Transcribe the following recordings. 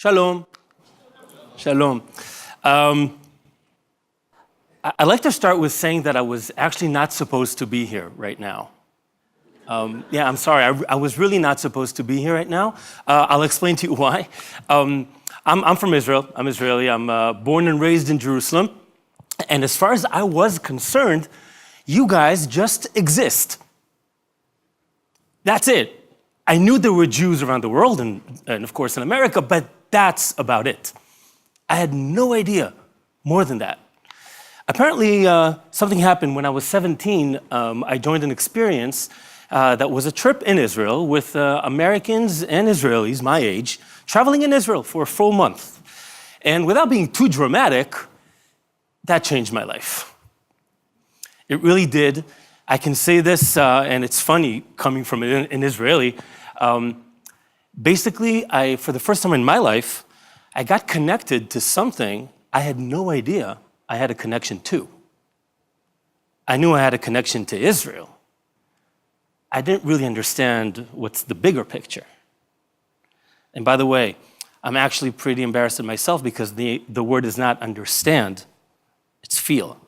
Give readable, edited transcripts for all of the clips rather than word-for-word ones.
Shalom. Shalom. I'd like to start with saying that I was actually not supposed to be here right now. Yeah, I'm sorry. I was really not supposed to be here right now. I'll explain to you why. I'm from Israel. I'm Israeli. I'm born and raised in Jerusalem. And as far as I was concerned, you guys just exist. That's it. I knew there were Jews around the world and of course in America, but that's about it. I had no idea more than that. Apparently, something happened when I was 17. I joined an experience that was a trip in Israel with Americans and Israelis my age, traveling in Israel for a full month. And without being too dramatic, that changed my life. It really did. I can say this, and it's funny coming from an Israeli. Basically, for the first time in my life, I got connected to something I had no idea I had a connection to. I knew I had a connection to Israel. I didn't really understand what's the bigger picture. And by the way, I'm actually pretty embarrassed of myself because the word is not understand, it's feel.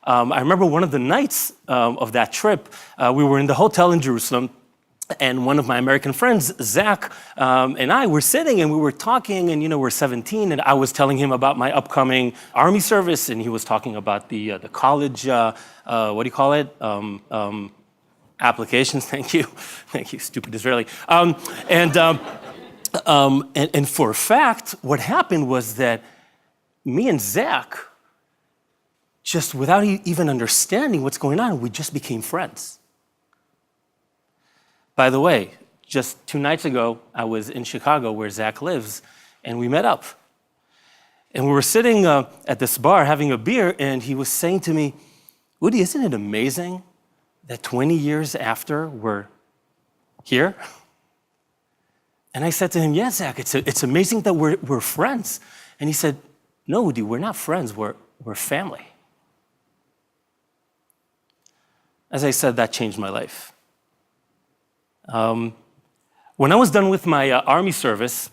I remember one of the nights of that trip, we were in the hotel in Jerusalem, and one of my American friends, Zach, and I were sitting and we were talking, and we're 17, and I was telling him about my upcoming army service, and he was talking about the college, what do you call it? Applications, thank you, stupid Israeli. And for a fact, what happened was that me and Zach, just without even understanding what's going on, we just became friends. By the way, just 2 nights ago, I was in Chicago where Zach lives, and we met up. And we were sitting at this bar having a beer, and he was saying to me, Udi, isn't it amazing that 20 years after we're here? And I said to him, yeah, Zach, it's amazing that we're friends. And he said, no, Udi, we're not friends, we're family. As I said, that changed my life. When I was done with my army service,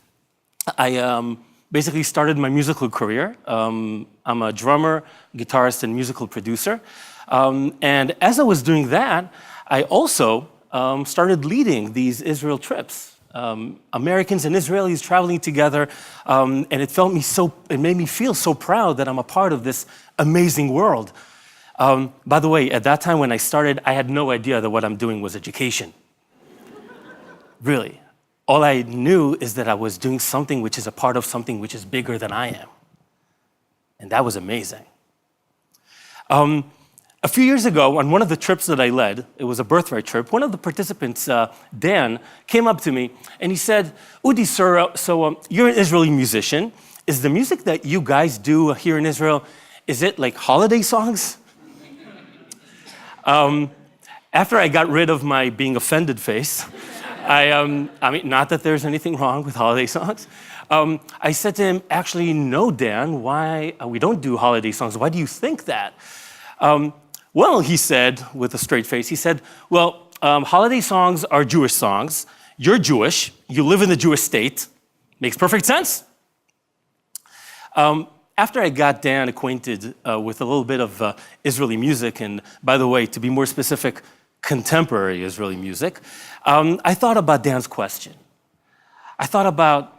I basically started my musical career. I'm a drummer, guitarist, and musical producer. And as I was doing that, I also started leading these Israel trips. Americans and Israelis traveling together, and it made me feel so proud that I'm a part of this amazing world. By the way, at that time when I started, I had no idea that what I'm doing was education. Really. All I knew is that I was doing something which is a part of something which is bigger than I am. And that was amazing. A few years ago, on one of the trips that I led, it was a birthright trip, one of the participants, Dan, came up to me and he said, Udi, sir, so you're an Israeli musician. Is the music that you guys do here in Israel, is it like holiday songs? After I got rid of my being offended face, I mean, not that there's anything wrong with holiday songs. I said to him, actually, no, Dan, why we don't do holiday songs? Why do you think that? Well, he said, with a straight face, he said, well, holiday songs are Jewish songs. You're Jewish. You live in the Jewish state. Makes perfect sense. After I got Dan acquainted with a little bit of Israeli music, and by the way, to be more specific, contemporary Israeli music, I thought about Dan's question. I thought about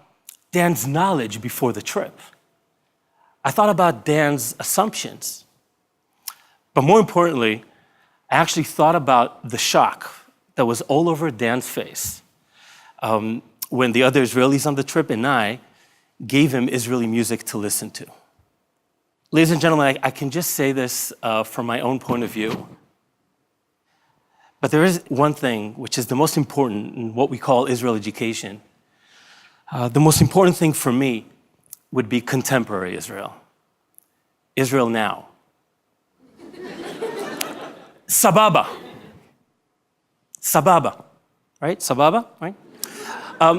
Dan's knowledge before the trip. I thought about Dan's assumptions. But more importantly, I actually thought about the shock that was all over Dan's face when the other Israelis on the trip and I gave him Israeli music to listen to. Ladies and gentlemen, I can just say this from my own point of view. But there is one thing which is the most important in what we call Israel education. The most important thing for me would be contemporary Israel. Israel now. Sababa. Sababa, right? Sababa, right?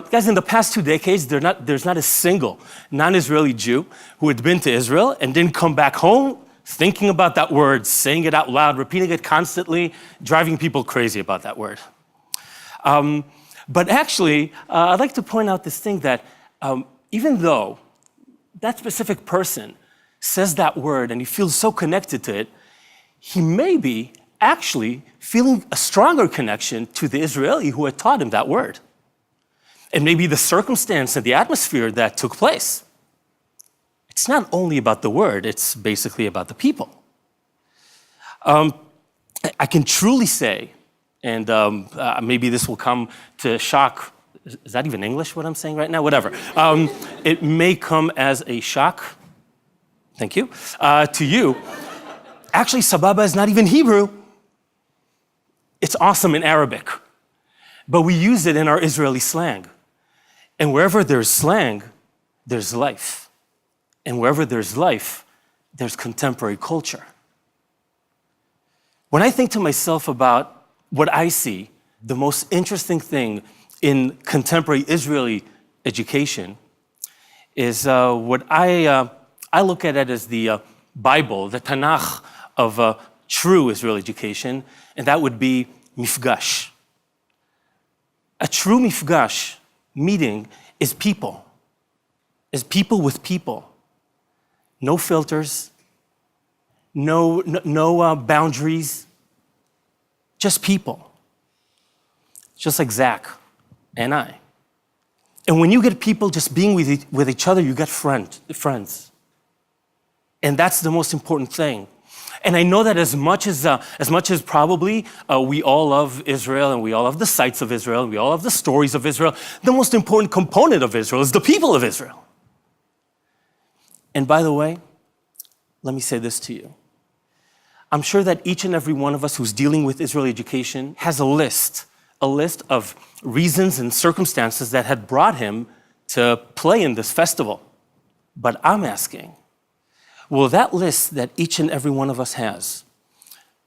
Guys, in the past 2 decades, there's not a single non-Israeli Jew who had been to Israel and didn't come back home thinking about that word, saying it out loud, repeating it constantly, driving people crazy about that word. But actually, I'd like to point out this thing that even though that specific person says that word and he feels so connected to it, he may be actually feeling a stronger connection to the Israeli who had taught him that word. And maybe the circumstance and the atmosphere that took place. It's not only about the word, it's basically about the people. I can truly say, and maybe this will come to shock, is that even English what I'm saying right now? Whatever. It may come as a shock, thank you, to you. Actually, sababa is not even Hebrew. It's awesome in Arabic, but we use it in our Israeli slang. And wherever there's slang, there's life. And wherever there's life, there's contemporary culture. When I think to myself about what I see, the most interesting thing in contemporary Israeli education is what I look at it as the Bible, the Tanakh of true Israeli education, and that would be mifgash. A true mifgash meeting is people with people. No filters, no boundaries, just people. Just like Zach and I. And when you get people just being with each other, you get friends. And that's the most important thing. And I know that as much as probably we all love Israel and we all love the sights of Israel and we all love the stories of Israel, the most important component of Israel is the people of Israel. And by the way, let me say this to you. I'm sure that each and every one of us who's dealing with Israeli education has a list of reasons and circumstances that had brought him to play in this festival. But I'm asking, will that list that each and every one of us has,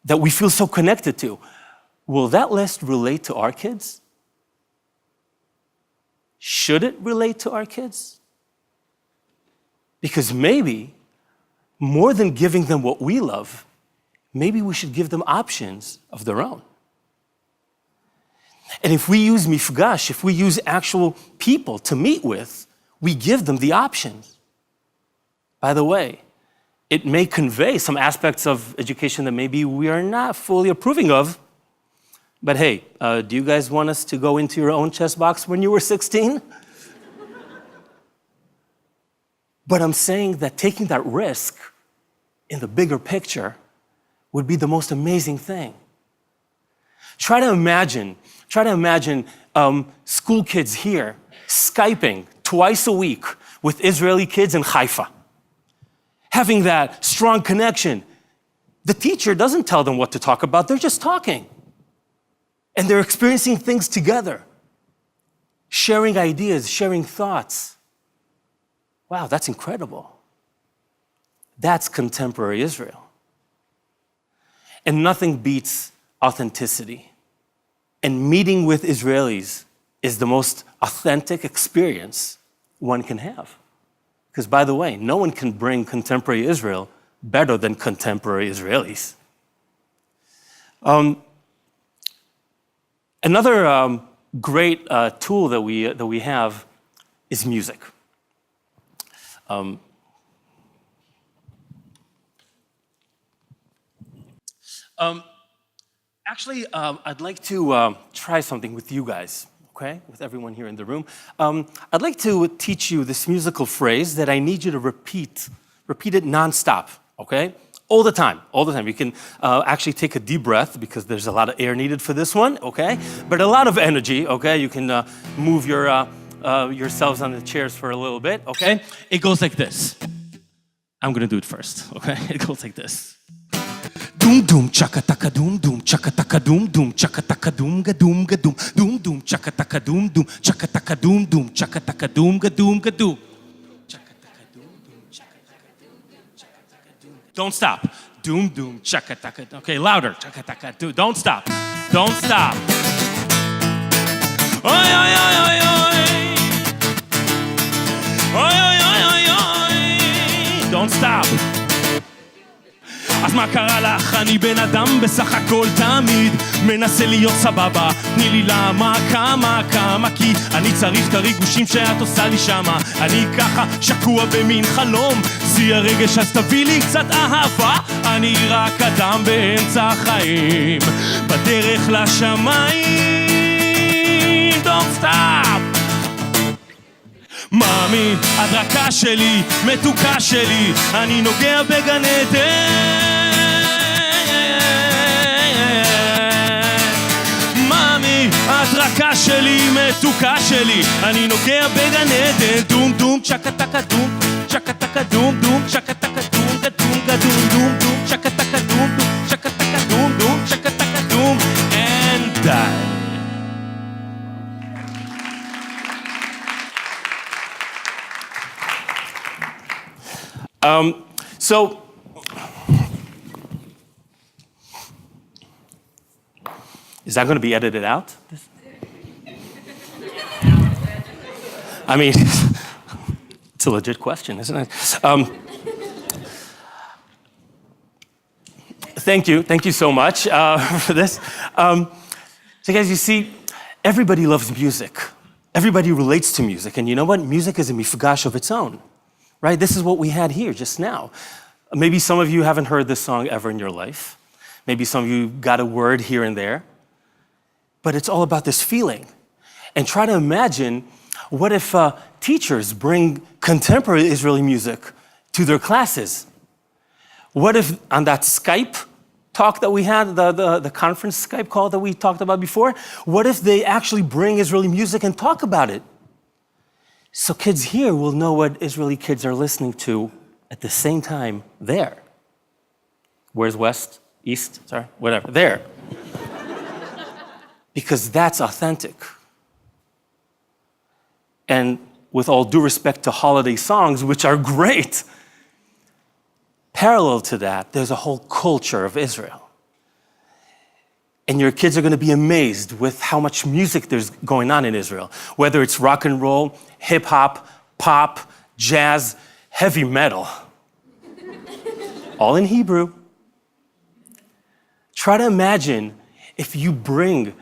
that we feel so connected to, will that list relate to our kids? Should it relate to our kids? Because maybe, more than giving them what we love, maybe we should give them options of their own. And if we use mifgash, if we use actual people to meet with, we give them the options. By the way, it may convey some aspects of education that maybe we are not fully approving of. But hey, do you guys want us to go into your own chess box when you were 16? But I'm saying that taking that risk in the bigger picture would be the most amazing thing. Try to imagine school kids here Skyping twice a week with Israeli kids in Haifa. Having that strong connection. The teacher doesn't tell them what to talk about, they're just talking. And they're experiencing things together. Sharing ideas, sharing thoughts. Wow, that's incredible. That's contemporary Israel. And nothing beats authenticity. And meeting with Israelis is the most authentic experience one can have. Because by the way, no one can bring contemporary Israel better than contemporary Israelis. Another great tool that we have is music. Actually, I'd like to try something with you guys, okay? With everyone here in the room. I'd like to teach you this musical phrase that I need you to repeat it nonstop, okay? All the time. You can actually take a deep breath because there's a lot of air needed for this one, okay? But a lot of energy, okay? You can move yourselves on the chairs for a little bit, okay? It goes like this. I'm gonna do it first, okay? It goes like this. Doom doom chaka taka doom doom chaka taka doom doom chaka taka doom ga doom doom doom chaka taka doom chaka taka doom chaka taka doom ga doom chaka taka doom chaka taka doom. Don't stop. Doom doom chaka taka. Okay, louder. Chaka taka doom. Don't stop. Don't stop. Oi oi oi oi oi. Oi oi oi oi oi. Don't stop. אז מה קרה לך? אני בן אדם בסך הכל תמיד מנסה להיות סבבה. תני לי למה, כמה, כי אני צריך את הריגושים שאת עושה לי שמה. אני ככה שקוע במין חלום, שיא הרגש, אז תביא לי קצת אהבה. אני רק אדם באמצע החיים, בדרך לשמיים. Don't stop. מאמי, את רכה שלי, מתוקה שלי, אני נוגע בגן עדן. מאמי, את רכה שלי, מתוקה שלי, אני נוגע בגן עדן. דום דום צ'קה טקה דום, צ'קה טקה דום דום, צ'קה טקה דום גדום גדום דום דום, צ'קה טקה דום דום, צ'קה טקה דום דום, צ'קה טקה דום, and die. So, is that going to be edited out? I mean, it's a legit question, isn't it? Thank you so much for this. So guys, you see, everybody loves music. Everybody relates to music, and you know what? Music is a mifgash of its own. Right? This is what we had here just now. Maybe some of you haven't heard this song ever in your life. Maybe some of you got a word here and there. But it's all about this feeling. And try to imagine, what if teachers bring contemporary Israeli music to their classes? What if on that Skype talk that we had, the conference Skype call that we talked about before, what if they actually bring Israeli music and talk about it? So kids here will know what Israeli kids are listening to at the same time there. Where's west, east, sorry, whatever, there. Because that's authentic. And with all due respect to holiday songs, which are great, parallel to that, there's a whole culture of Israel. And your kids are going to be amazed with how much music there's going on in Israel. Whether it's rock and roll, hip hop, pop, jazz, heavy metal. All in Hebrew. Try to imagine if you bring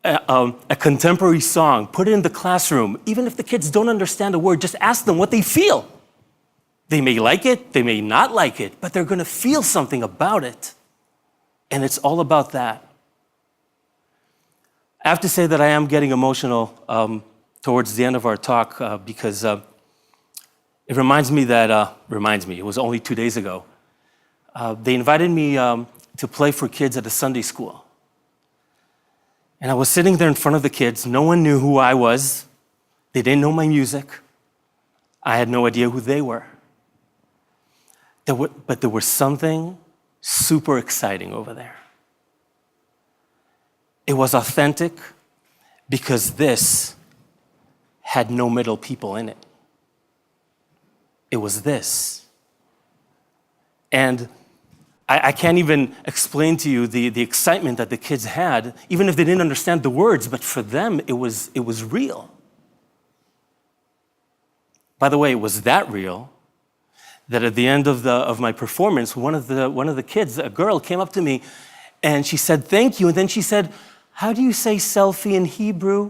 a contemporary song, put it in the classroom, even if the kids don't understand a word, just ask them what they feel. They may like it, they may not like it, but they're going to feel something about it. And it's all about that. I have to say that I am getting emotional towards the end of our talk because it reminds me, it was only 2 days ago. They invited me to play for kids at a Sunday school. And I was sitting there in front of the kids. No one knew who I was. They didn't know my music. I had no idea who they were. But there was something super exciting over there. It was authentic because this had no middle people in it. It was this. And I can't even explain to you the excitement that the kids had, even if they didn't understand the words, but for them, it was real. By the way, it was that real that at the end of my performance, one of the kids, a girl, came up to me and she said, "Thank you." And then she said, "How do you say selfie in Hebrew?"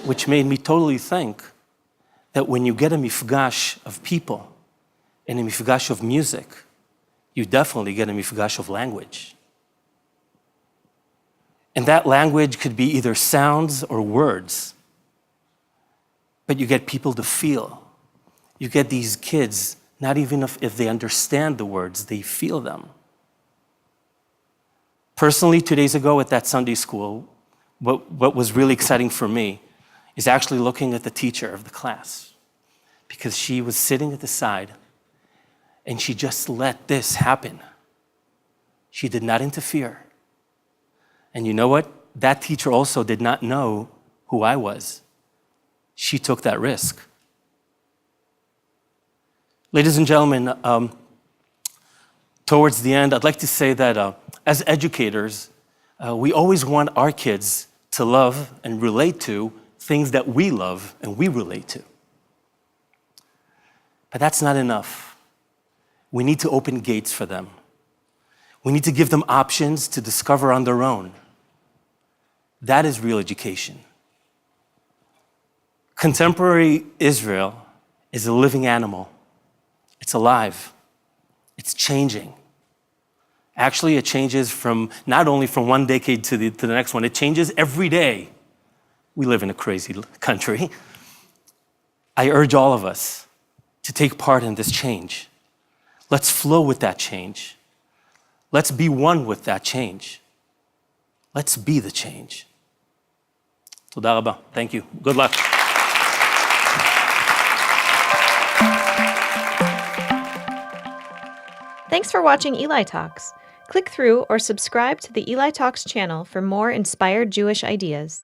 Which made me totally think that when you get a mifgash of people and a mifgash of music, you definitely get a mifgash of language. And that language could be either sounds or words, but you get people to feel. You get these kids, not even if they understand the words, they feel them. Personally, 2 days ago at that Sunday school, what was really exciting for me is actually looking at the teacher of the class, because she was sitting at the side and she just let this happen. She did not interfere. And you know what? That teacher also did not know who I was. She took that risk. Ladies and gentlemen, towards the end, I'd like to say that as educators, we always want our kids to love and relate to things that we love and we relate to. But that's not enough. We need to open gates for them. We need to give them options to discover on their own. That is real education. Contemporary Israel is a living animal. It's alive. It's changing. Actually, it changes from not only from one decade to the next one, it changes every day. We live in a crazy country. I urge all of us to take part in this change. Let's flow with that change. Let's be one with that change. Let's be the change. Toda rabba. Thank you. Good luck. Thanks for watching Eli Talks. Click through or subscribe to the Eli Talks channel for more inspired Jewish ideas.